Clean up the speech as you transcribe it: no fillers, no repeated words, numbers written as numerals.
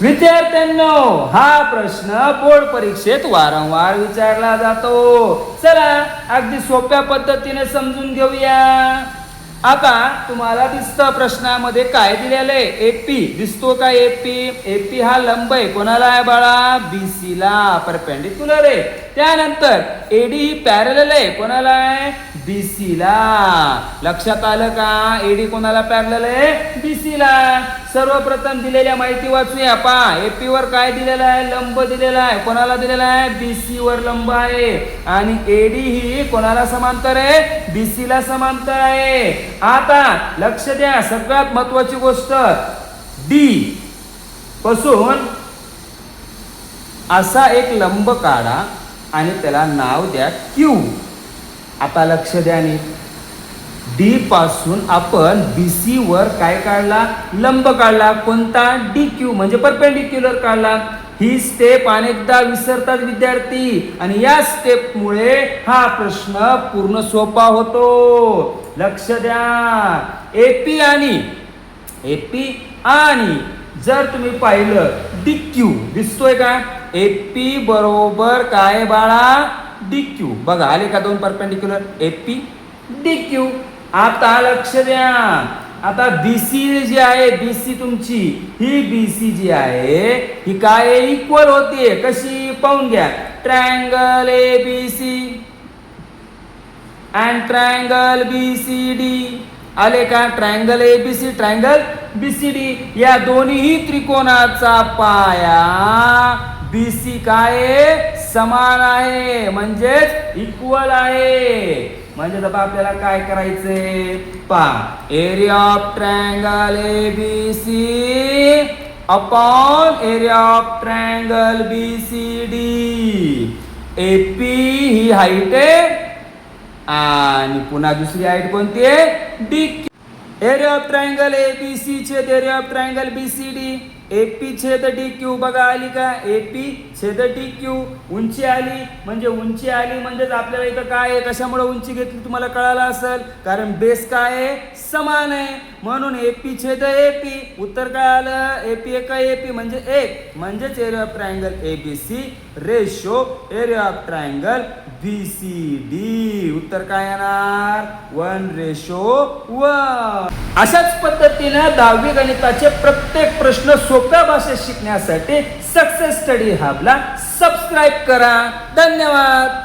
विद्यार्थ्यांनो, हा प्रश्न बोर्ड परीक्षेत वारंवार विचारला जातो. चला अगदी सोप्या पद्धतीने समजून घेऊया. आता तुम्हाला दिसतं प्रश्नामध्ये काय दिलेलं आहे. एपी दिसतो का? एपी हा लंब आहे. कोणाला आहे बाळा? बीसी ला परपेंडिक्युलर आहे. त्यानंतर एडी ही पॅरलल आहे. कोणाला आहे? बीसी ला. लक्षात आलं का? एडी कोणाला पॅरलल आहे? बीसी ला. सर्वप्रथम दिलेल्या माहिती वाचूया. पहा, एपी वर काय दिलेलं आहे? लंब दिलेला आहे. कोणाला दिलेला आहे? बीसी वर लंब आहे. आणि एडी ही कोणाला समांतर आहे? बीसी ला समांतर आहे. आता लक्ष द्या, सगळ्यात महत्वाची गोष्ट, डी पासून असा एक लंब काढा आणि त्याला नाव द्या क्यू. आता लक्ष द्या नी, डी पासून आपण बीसी वर काय काढला? लंब काढला. कोणता? डी क्यू म्हणजे परपेंडिक्युलर काढला. ही स्टेप अनेकदा विसरतात विद्यार्थी आणि या स्टेप मुळे हा प्रश्न पूर्ण सोपा होतो. लक्ष द्या, एपी आणि जर तुम्ही पाहिलं डी क्यू दिसतोय का? एपी बरोबर काय बाळा? D Q. बघा आले का दोन परपेंडिक्युलर? AP D Q. आता लक्ष द्या, आता बीसी जी आहे, बीसी तुमची ही बीसी जी आहे ही काय? इक्वल होतीये. कशी? पाहून घ्या. Triangle ABC and triangle BCD. आले का? ट्रायंगल एबीसी, ट्रायंगल बीसीडी या दोन्ही त्रिकोणाचा पाया बीसी काय? समान आहे, म्हणजेच इक्वल आहे. म्हणजे आता आपल्याला काय करायचंय? पहा, area of triangle ABC upon area of triangle BCD. AP ही हाईट आहे आणि पुन्हा दुसरी हाईट कोणती आहे? D. Area of triangle ABC छेद area of triangle BCD. AP छेद डी क्यू. बघा आली का? एपी छेद डी क्यू. उंची आली म्हणजेच आपल्याला इथं काय आहे? कशामुळे उंची घेतली तुम्हाला कळालं असेल, कारण बेस काय आहे? समान आहे. म्हणून एपी छेद एपी. उत्तर काय आलं? एपी एक एपी म्हणजे एक, म्हणजेच area of triangle ABC ratio area of triangle BCD. उत्तर काय येणार? 1:1. अशाच पद्धतीने 10वी गणिताचे प्रत्येक प्रश्न सोप्या भाषेत शिकण्यासाठी सक्सेस स्टडी हबला सबस्क्राईब करा. धन्यवाद.